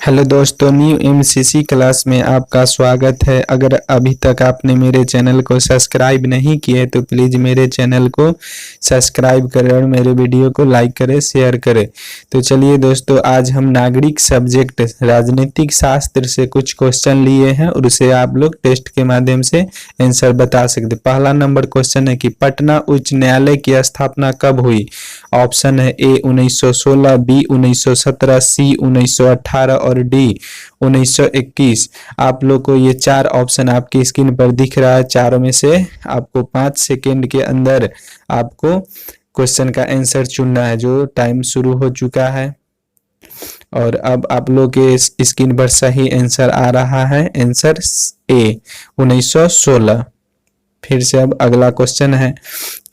Hello दोस्तों, new MCC class में आपका स्वागत है। अगर अभी तक आपने मेरे चैनल को सब्सक्राइब नहीं किए तो प्लीज़ मेरे चैनल को सब्सक्राइब करें और मेरे वीडियो को लाइक करें, शेयर करें। तो चलिए दोस्तों, आज हम नागरिक सब्जेक्ट राजनीतिक शास्त्र से कुछ क्वेश्चन लिए हैं और उसे आप लोग टेस्ट के माध्यम से आंसर बता सकते। पहला नंबर क्वेश्चन है कि पटना उच्च न्यायालय की स्थापना कब हुई। ऑप्शन है ए 1916, बी 1917, सी 1918 और डी 1921। आप लोग को ये चार ऑप्शन आपकी स्क्रीन पर दिख रहा है। चारों में से आपको 5 सेकेंड के अंदर आपको क्वेश्चन का आंसर चुनना है। जो टाइम शुरू हो चुका है और अब आप लोग के स्क्रीन पर सही आंसर आ रहा है। Answer A 1916। फिर से अब अगला क्वेश्चन है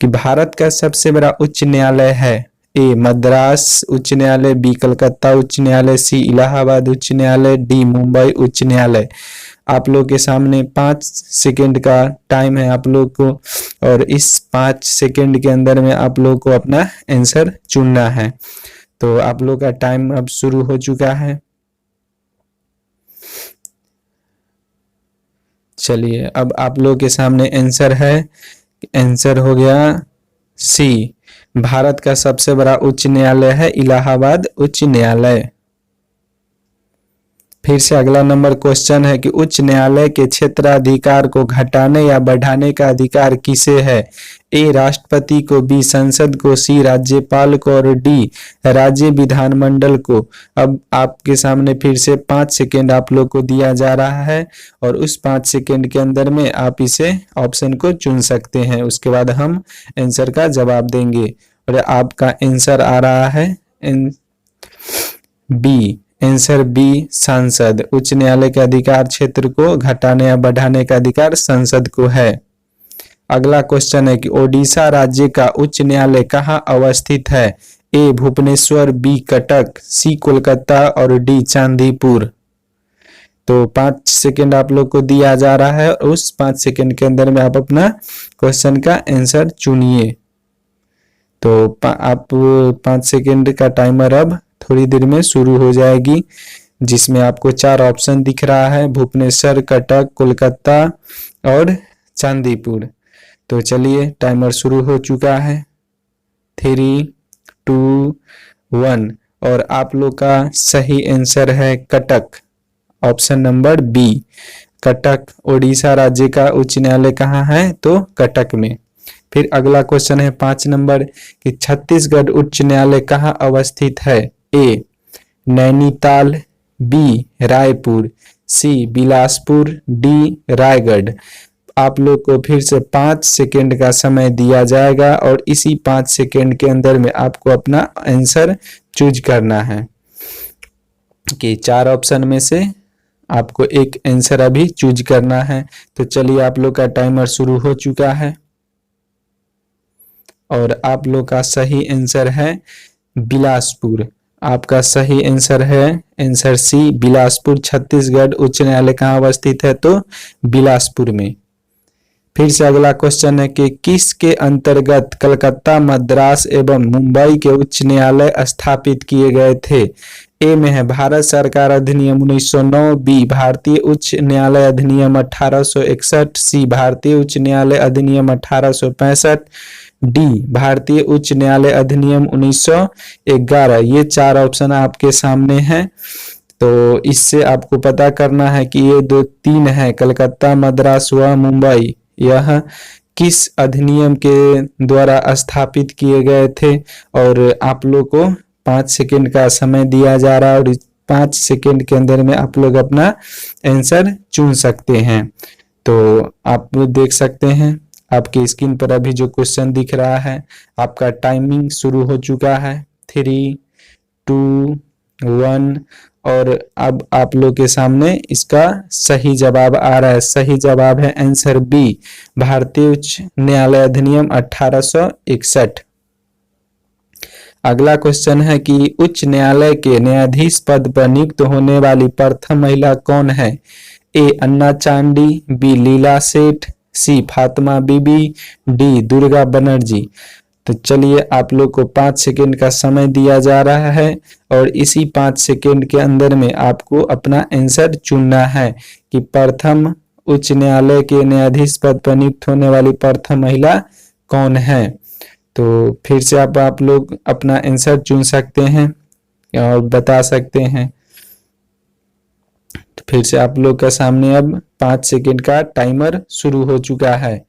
कि भारत का सबसे बड़ा उच्च न्यायालय है। ए मद्रास उच्च न्यायालय, बी कलकत्ता उच्च न्यायालय, सी इलाहाबाद उच्च न्यायालय, डी मुंबई उच्च न्यायालय। आप लोग के सामने 5 सेकेंड का टाइम है आप लोग को और इस 5 सेकेंड के अंदर में आप लोग को अपना आंसर चुनना है। तो आप लोग का टाइम अब शुरू हो चुका है। चलिए, अब आप लोग के सामने आंसर है। आंसर हो गया सी। भारत का सबसे बड़ा उच्च न्यायालय है इलाहाबाद उच्च न्यायालय। फिर से अगला नंबर क्वेश्चन है कि उच्च न्यायालय के क्षेत्राधिकार को घटाने या बढ़ाने का अधिकार किसे है। ए राष्ट्रपति को, बी संसद को, सी राज्यपाल को और डी राज्य विधानमंडल को। अब आपके सामने फिर से 5 सेकेंड आप लोग को दिया जा रहा है और उस 5 सेकेंड के अंदर में आप इसे ऑप्शन को चुन सकते हैं। उसके बाद हम आंसर का जवाब देंगे और आपका आंसर आ रहा है बी। आंसर बी सांसद। उच्च न्यायालय के अधिकार क्षेत्र को घटाने या बढ़ाने का अधिकार संसद को है। अगला क्वेश्चन है कि ओडिशा राज्य का उच्च न्यायालय कहाँ अवस्थित है। ए भुवनेश्वर, बी कटक, सी कोलकाता और डी चांदीपुर। तो 5 सेकेंड आप लोग को दिया जा रहा है और उस 5 सेकेंड के अंदर में आप अपना क्वेश्चन का आंसर चुनिए। तो आप 5 सेकेंड का टाइमर अब थोड़ी देर में शुरू हो जाएगी, जिसमें आपको 4 ऑप्शन दिख रहा है, भुवनेश्वर, कटक, कोलकाता और चांदीपुर। तो चलिए, टाइमर शुरू हो चुका है। 3, 2, 1 और आप लोग का सही आंसर है Cuttack. Option number B Cuttack. Odisha राज्य का उच्च न्यायालय कहाँ है, तो कटक में। फिर अगला क्वेश्चन है 5 नंबर कि छत्तीसगढ़ उच्च न्यायालय कहाँ अवस्थित है। ए नैनीताल, बी रायपुर, सी बिलासपुर, डी रायगढ़। आप लोग को फिर से 5 सेकेंड का समय दिया जाएगा और इसी 5 सेकेंड के अंदर में आपको अपना आंसर चूज करना है कि 4 ऑप्शन में से आपको एक आंसर अभी चूज करना है। तो चलिए, आप लोग का टाइमर शुरू हो चुका है और आप लोग का सही आंसर है बिलासपुर। आपका सही आंसर है आंसर सी बिलासपुर। छत्तीसगढ़ उच्च न्यायालय कहाँ अवस्थित है, तो बिलासपुर में। फिर से अगला क्वेश्चन है कि किसके अंतर्गत कलकत्ता, मद्रास एवं मुंबई के उच्च न्यायालय स्थापित किए गए थे। ए में है भारत सरकार अधिनियम 1909, बी भारतीय उच्च न्यायालय अधिनियम 1861, सी भारतीय उच्च न्यायालय अधिनियम 1865, डी भारतीय उच्च न्यायालय अधिनियम 1911। ये 4 ऑप्शन आपके सामने हैं। तो इससे आपको पता करना है कि ये 3 है, कलकत्ता, मद्रास व मुंबई, यह किस अधिनियम के द्वारा स्थापित किए गए थे। और आप लोग को 5 सेकेंड का समय दिया जा रहा है और 5 सेकेंड के अंदर में आप लोग अपना आंसर चुन सकते हैं। तो आप लोग देख सकते हैं आपकी स्क्रीन पर अभी जो क्वेश्चन दिख रहा है, आपका टाइमिंग शुरू हो चुका है। 3, 2, 1 और अब आप लोग के सामने इसका सही जवाब आ रहा है। सही जवाब है आंसर बी भारतीय उच्च न्यायालय अधिनियम 1861। अगला क्वेश्चन है कि उच्च न्यायालय के न्यायाधीश पद पर नियुक्त होने वाली प्रथम महिला कौन है। ए अन्ना चांडी, बी लीला सेठ, सी फातिमा बीबी, डी दुर्गा बनर्जी। तो चलिए आप लोग को 5 सेकेंड का समय दिया जा रहा है और इसी 5 सेकेंड के अंदर में आपको अपना आंसर चुनना है कि प्रथम उच्च न्यायालय के न्यायाधीश पद पर नियुक्त होने वाली प्रथम महिला कौन है। तो फिर से आप लोग अपना आंसर चुन सकते हैं और बता सकते हैं। तो फिर से आप लोग के सामने अब 5 सेकेंड का टाइमर शुरू हो चुका है।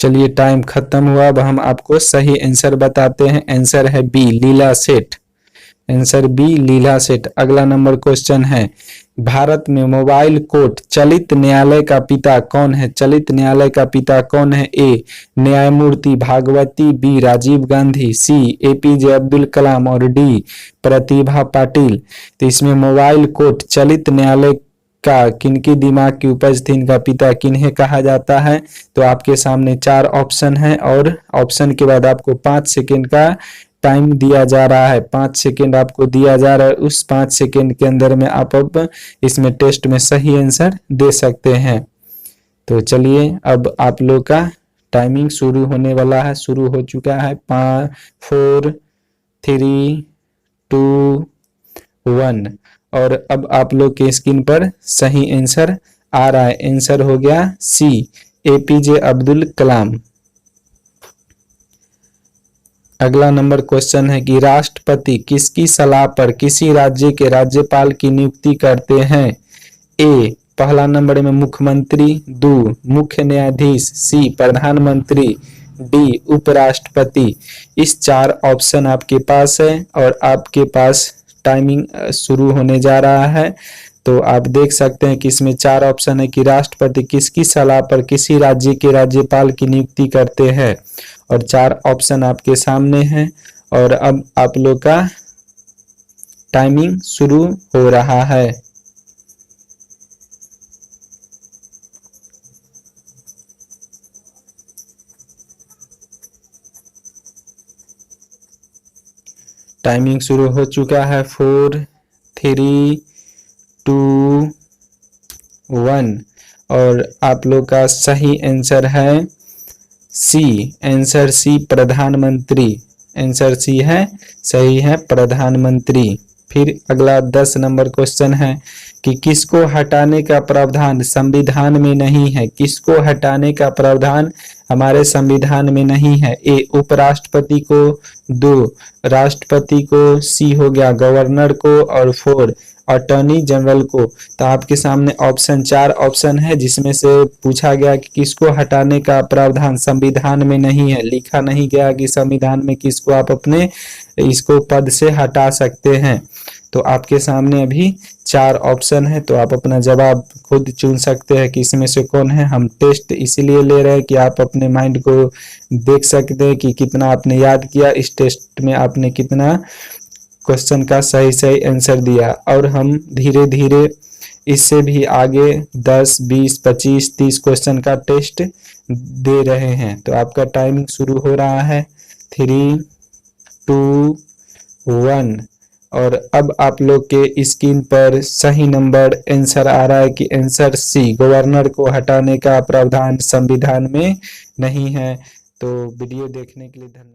चलिए टाइम खत्म हुआ। अब हम आपको सही आंसर बताते हैं। आंसर है बी, लीला सेठ। आंसर बी, लीला सेठ। अगला नंबर क्वेश्चन है, भारत में मोबाइल कोर्ट चलित न्यायालय का पिता कौन है। चलित न्यायालय का पिता कौन है। ए, न्यायमूर्ति भागवती, बी, राजीव गांधी, सी, एपीजे अब्दुल कलाम और डी, प्रतिभा पाटिल। तो इसमें मोबाइल कोर्ट चलित न्यायालय का किनकी दिमाग की उपज थी, इनका पिता किन्हें कहा जाता है। तो आपके सामने 4 ऑप्शन है और ऑप्शन के बाद आपको 5 सेकेंड का टाइम दिया जा रहा है। 5 सेकेंड आपको दिया जा रहा है। उस 5 सेकेंड के अंदर में आप अब इसमें टेस्ट में सही आंसर दे सकते हैं। तो चलिए अब आप लोग का टाइमिंग शुरू होने वाला है, शुरू हो चुका है। 5 4 3 2 1 और अब आप लोग के स्क्रीन पर सही आंसर आ रहा है। आंसर हो गया सी, एपीजे अब्दुल कलाम। अगला नंबर क्वेश्चन है कि राष्ट्रपति किसकी सलाह पर किसी राज्य के राज्यपाल की नियुक्ति करते हैं। ए, पहला नंबर में मुख्यमंत्री, दो मुख्य न्यायाधीश, सी प्रधानमंत्री, डी उपराष्ट्रपति। इस 4 ऑप्शन आपके पास है और आपके पास टाइमिंग शुरू होने जा रहा है। तो आप देख सकते हैं कि इसमें 4 ऑप्शन है कि राष्ट्रपति किसकी सलाह पर किसी राज्य के राज्यपाल की नियुक्ति करते हैं और 4 ऑप्शन आपके सामने हैं। और अब आप लोग का टाइमिंग शुरू हो रहा है। टाइमिंग शुरू हो चुका है। 4 3 2 1 और आप लोग का सही आंसर है सी। आंसर सी, प्रधानमंत्री। आंसर सी है, सही है, प्रधानमंत्री। फिर अगला 10 नंबर क्वेश्चन है कि किसको हटाने का प्रावधान संविधान में नहीं है। किसको हटाने का प्रावधान हमारे संविधान में नहीं है। ए, उपराष्ट्रपति को, 2 राष्ट्रपति को, सी हो गया गवर्नर को और 4 अटॉर्नी जनरल को। तो आपके सामने ऑप्शन 4 ऑप्शन है जिसमें से पूछा गया कि किसको हटाने का प्रावधान संविधान में नहीं है। लिखा नहीं गया कि संविधान में किसको आप अपने इसको पद से हटा सकते हैं। तो आपके सामने अभी 4 ऑप्शन है, तो आप अपना जवाब खुद चुन सकते हैं कि इसमें से कौन है। हम टेस्ट इसीलिए ले रहे हैं कि आप अपने माइंड को देख सकते हैं कि कितना आपने याद किया, इस टेस्ट में आपने कितना क्वेश्चन का सही आंसर दिया। और हम धीरे धीरे इससे भी आगे 10 20 25 30 क्वेश्चन का टेस्ट दे रहे हैं। तो आपका टाइमिंग शुरू हो रहा है। 3 2 1 और अब आप लोग के स्क्रीन पर सही नंबर आंसर आ रहा है कि आंसर सी, गवर्नर को हटाने का प्रावधान संविधान में नहीं है। तो वीडियो देखने के लिए धन्यवाद।